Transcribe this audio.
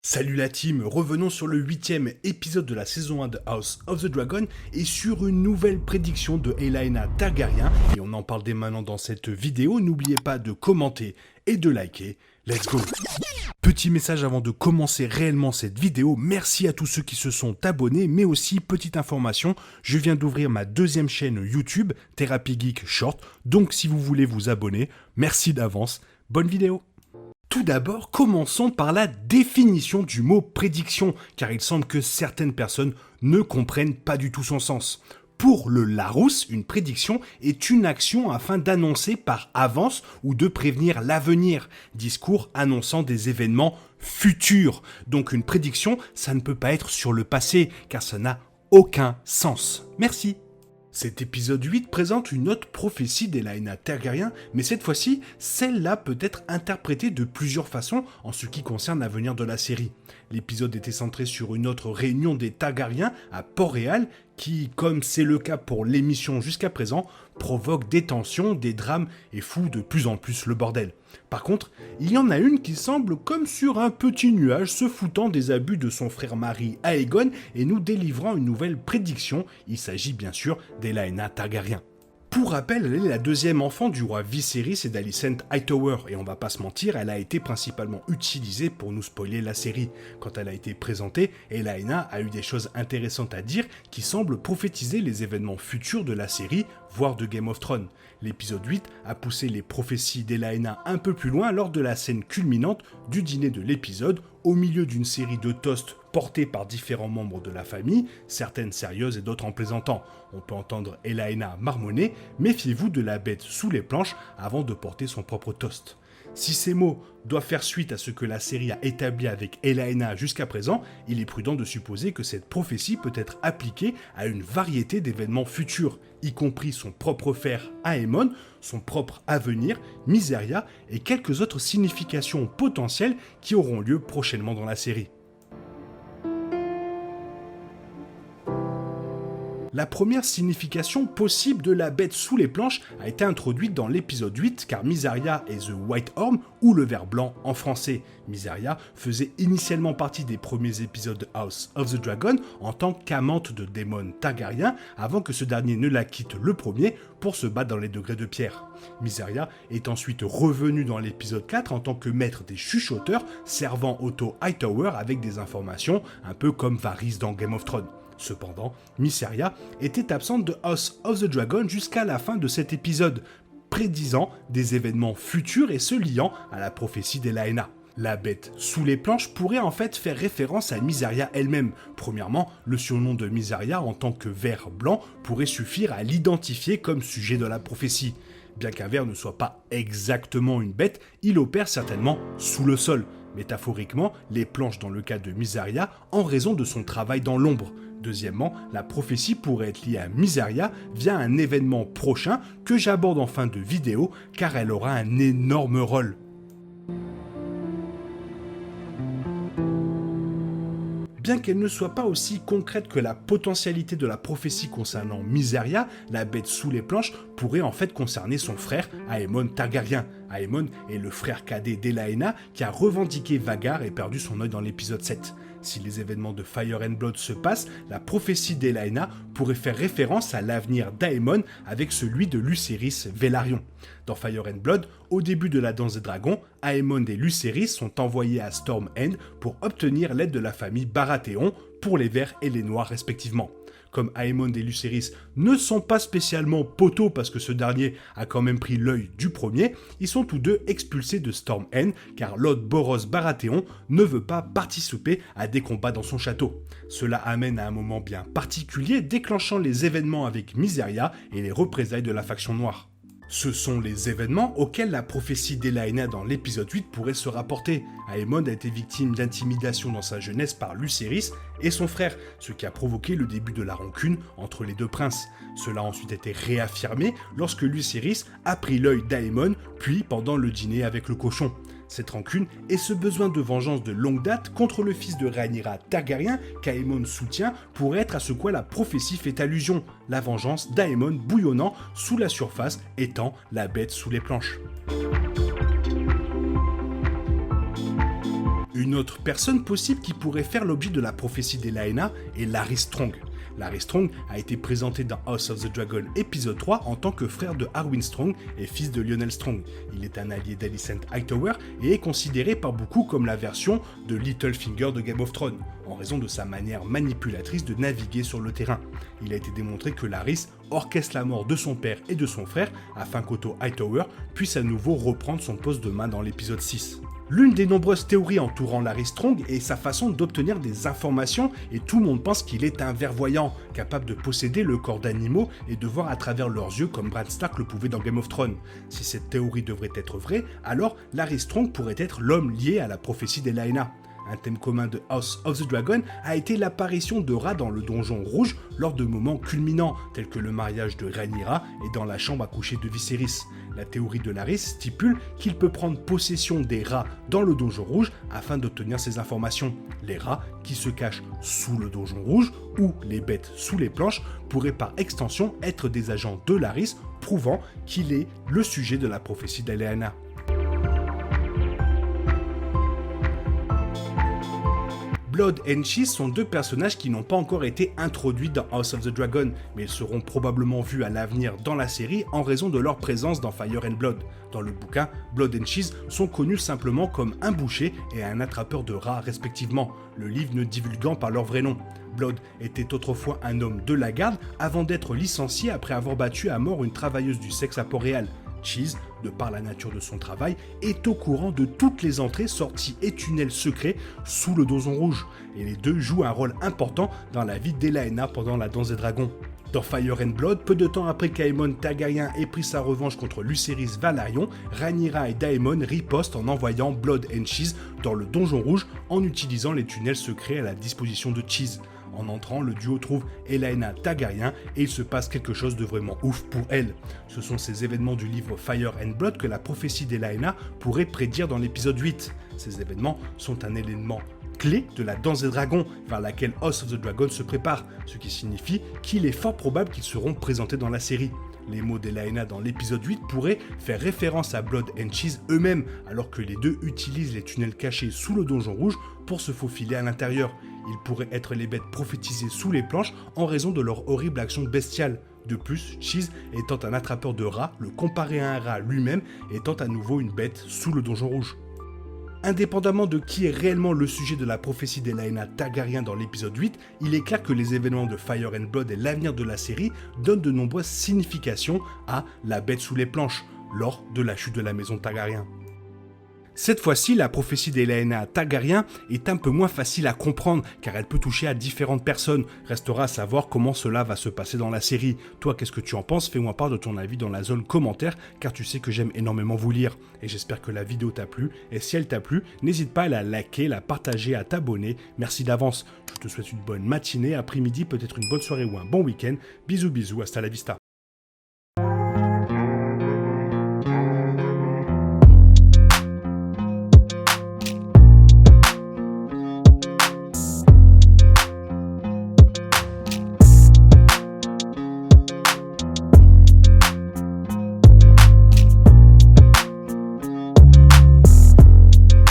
Salut la team, revenons sur le 8e épisode de la saison 1 de House of the Dragon et sur une nouvelle prédiction de Aelaina Targaryen. Et on en parle dès maintenant dans cette vidéo, n'oubliez pas de commenter et de liker. Let's go! Petit message avant de commencer réellement cette vidéo, merci à tous ceux qui se sont abonnés, mais aussi petite information, je viens d'ouvrir ma deuxième chaîne YouTube, Therapy Geek Short, donc si vous voulez vous abonner, merci d'avance, bonne vidéo! Tout d'abord, commençons par la définition du mot prédiction, car il semble que certaines personnes ne comprennent pas du tout son sens. Pour le Larousse, une prédiction est une action afin d'annoncer par avance ou de prévenir l'avenir, discours annonçant des événements futurs. Donc une prédiction, ça ne peut pas être sur le passé, car ça n'a aucun sens. Merci. Cet épisode 8 présente une autre prophétie d'Aelaina Targaryen, mais cette fois-ci, celle-là peut être interprétée de plusieurs façons en ce qui concerne l'avenir de la série. L'épisode était centré sur une autre réunion des Targaryens à Port-Réal qui, comme c'est le cas pour l'émission jusqu'à présent, provoque des tensions, des drames et fout de plus en plus le bordel. Par contre, il y en a une qui semble comme sur un petit nuage se foutant des abus de son frère mari Aegon et nous délivrant une nouvelle prédiction, il s'agit bien sûr d'Aelaina Targaryen. Pour rappel, elle est la deuxième enfant du roi Viserys et d'Alicent Hightower, et on va pas se mentir, elle a été principalement utilisée pour nous spoiler la série. Quand elle a été présentée, Aelaina a eu des choses intéressantes à dire qui semblent prophétiser les événements futurs de la série, voire de Game of Thrones. L'épisode 8 a poussé les prophéties d'Aelaina un peu plus loin lors de la scène culminante du dîner de l'épisode, au milieu d'une série de toasts portés par différents membres de la famille, certaines sérieuses et d'autres en plaisantant. On peut entendre Aelaina marmonner « Méfiez-vous de la bête sous les planches » avant de porter son propre toast. Si ces mots doivent faire suite à ce que la série a établi avec Aelaina jusqu'à présent, il est prudent de supposer que cette prophétie peut être appliquée à une variété d'événements futurs, y compris son propre frère Aemon, son propre avenir, Mysaria et quelques autres significations potentielles qui auront lieu prochainement dans la série. La première signification possible de la bête sous les planches a été introduite dans l'épisode 8 car Mysaria est The White Horn ou le ver blanc en français. Mysaria faisait initialement partie des premiers épisodes de House of the Dragon en tant qu'amante de Daemon Targaryen avant que ce dernier ne la quitte le premier pour se battre dans les degrés de pierre. Mysaria est ensuite revenue dans l'épisode 4 en tant que maître des chuchoteurs servant Otto Hightower avec des informations un peu comme Varys dans Game of Thrones. Cependant, Mysaria était absente de House of the Dragon jusqu'à la fin de cet épisode, prédisant des événements futurs et se liant à la prophétie d'Aelaina. La bête sous les planches pourrait en fait faire référence à Mysaria elle-même. Premièrement, le surnom de Mysaria en tant que ver blanc pourrait suffire à l'identifier comme sujet de la prophétie. Bien qu'un ver ne soit pas exactement une bête, il opère certainement sous le sol. Métaphoriquement, les planches dans le cas de Mysaria en raison de son travail dans l'ombre. Deuxièmement, la prophétie pourrait être liée à Mysaria via un événement prochain que j'aborde en fin de vidéo car elle aura un énorme rôle. Bien qu'elle ne soit pas aussi concrète que la potentialité de la prophétie concernant Mysaria, la bête sous les planches pourrait en fait concerner son frère Aemon Targaryen. Aemon est le frère cadet d'Aelaina qui a revendiqué Vhagar et perdu son œil dans l'épisode 7. Si les événements de Fire and Blood se passent, la prophétie d'Aelaina pourrait faire référence à l'avenir d'Aemon avec celui de Lucerys Velaryon. Dans Fire and Blood, au début de la danse des dragons, Aemon et Lucerys sont envoyés à Storm End pour obtenir l'aide de la famille Baratheon pour les verts et les noirs respectivement. Comme Aemon et Lucerys ne sont pas spécialement poteaux parce que ce dernier a quand même pris l'œil du premier, ils sont tous deux expulsés de Storm End car Lord Boros Baratheon ne veut pas participer à des combats dans son château. Cela amène à un moment bien particulier déclenchant les événements avec Mysaria et les représailles de la faction noire. Ce sont les événements auxquels la prophétie d'Aelaina dans l'épisode 8 pourrait se rapporter. Aemon a été victime d'intimidation dans sa jeunesse par Lucerys et son frère, ce qui a provoqué le début de la rancune entre les deux princes. Cela a ensuite été réaffirmé lorsque Lucerys a pris l'œil d'Aemon, puis pendant le dîner avec le cochon. Cette rancune et ce besoin de vengeance de longue date contre le fils de Rhaenyra Targaryen qu'Aemon soutient pourrait être à ce quoi la prophétie fait allusion, la vengeance d'Aemon bouillonnant sous la surface étant la bête sous les planches. Une autre personne possible qui pourrait faire l'objet de la prophétie d'Elaena est Larry Strong. Larry Strong a été présenté dans House of the Dragon épisode 3 en tant que frère de Harwin Strong et fils de Lionel Strong. Il est un allié d'Alicent Hightower et est considéré par beaucoup comme la version de Littlefinger de Game of Thrones, en raison de sa manière manipulatrice de naviguer sur le terrain. Il a été démontré que Larys orchestre la mort de son père et de son frère afin qu'Otto Hightower puisse à nouveau reprendre son poste de main dans l'épisode 6. L'une des nombreuses théories entourant Larry Strong est sa façon d'obtenir des informations et tout le monde pense qu'il est un vervoyant, capable de posséder le corps d'animaux et de voir à travers leurs yeux comme Bran Stark le pouvait dans Game of Thrones. Si cette théorie devrait être vraie, alors Larry Strong pourrait être l'homme lié à la prophétie d'Elaena. Un thème commun de House of the Dragon a été l'apparition de rats dans le donjon rouge lors de moments culminants, tels que le mariage de Rhaenyra et dans la chambre à coucher de Viserys. La théorie de Larys stipule qu'il peut prendre possession des rats dans le donjon rouge afin d'obtenir ces informations. Les rats qui se cachent sous le donjon rouge ou les bêtes sous les planches pourraient par extension être des agents de Larys, prouvant qu'il est le sujet de la prophétie d'Elaena. Blood and Cheese sont deux personnages qui n'ont pas encore été introduits dans House of the Dragon, mais ils seront probablement vus à l'avenir dans la série en raison de leur présence dans Fire and Blood. Dans le bouquin, Blood and Cheese sont connus simplement comme un boucher et un attrapeur de rats respectivement, le livre ne divulguant pas leur vrai nom. Blood était autrefois un homme de la garde avant d'être licencié après avoir battu à mort une travailleuse du sexe à Port-Réal. Cheese, de par la nature de son travail, est au courant de toutes les entrées, sorties et tunnels secrets sous le donjon rouge, et les deux jouent un rôle important dans la vie d'Elaena pendant la danse des dragons. Dans Fire and Blood, peu de temps après qu'Aemon Targaryen ait pris sa revanche contre Lucerys Valarion, Rhaenyra et Daemon ripostent en envoyant Blood and Cheese dans le donjon rouge en utilisant les tunnels secrets à la disposition de Cheese. En entrant, le duo trouve Elaena Targaryen et il se passe quelque chose de vraiment ouf pour elle. Ce sont ces événements du livre Fire and Blood que la prophétie d'Elaena pourrait prédire dans l'épisode 8. Ces événements sont un élément clé de la danse des dragons vers laquelle House of the Dragon se prépare, ce qui signifie qu'il est fort probable qu'ils seront présentés dans la série. Les mots d'Elaena dans l'épisode 8 pourraient faire référence à Blood and Cheese eux-mêmes, alors que les deux utilisent les tunnels cachés sous le donjon rouge pour se faufiler à l'intérieur. Ils pourraient être les bêtes prophétisées sous les planches en raison de leur horrible action bestiale. De plus, Cheese étant un attrapeur de rats, le comparer à un rat lui-même étant à nouveau une bête sous le donjon rouge. Indépendamment de qui est réellement le sujet de la prophétie d'Elaena Targaryen dans l'épisode 8, il est clair que les événements de Fire and Blood et l'avenir de la série donnent de nombreuses significations à la bête sous les planches, lors de la chute de la maison Targaryen. Cette fois-ci, la prophétie d'Elaena Targaryen est un peu moins facile à comprendre car elle peut toucher à différentes personnes. Restera à savoir comment cela va se passer dans la série. Toi, qu'est-ce que tu en penses? Fais-moi part de ton avis dans la zone commentaire car tu sais que j'aime énormément vous lire. Et j'espère que la vidéo t'a plu. Et si elle t'a plu, n'hésite pas à la liker, la partager, à t'abonner. Merci d'avance. Je te souhaite une bonne matinée, après-midi, peut-être une bonne soirée ou un bon week-end. Bisous bisous, hasta la vista.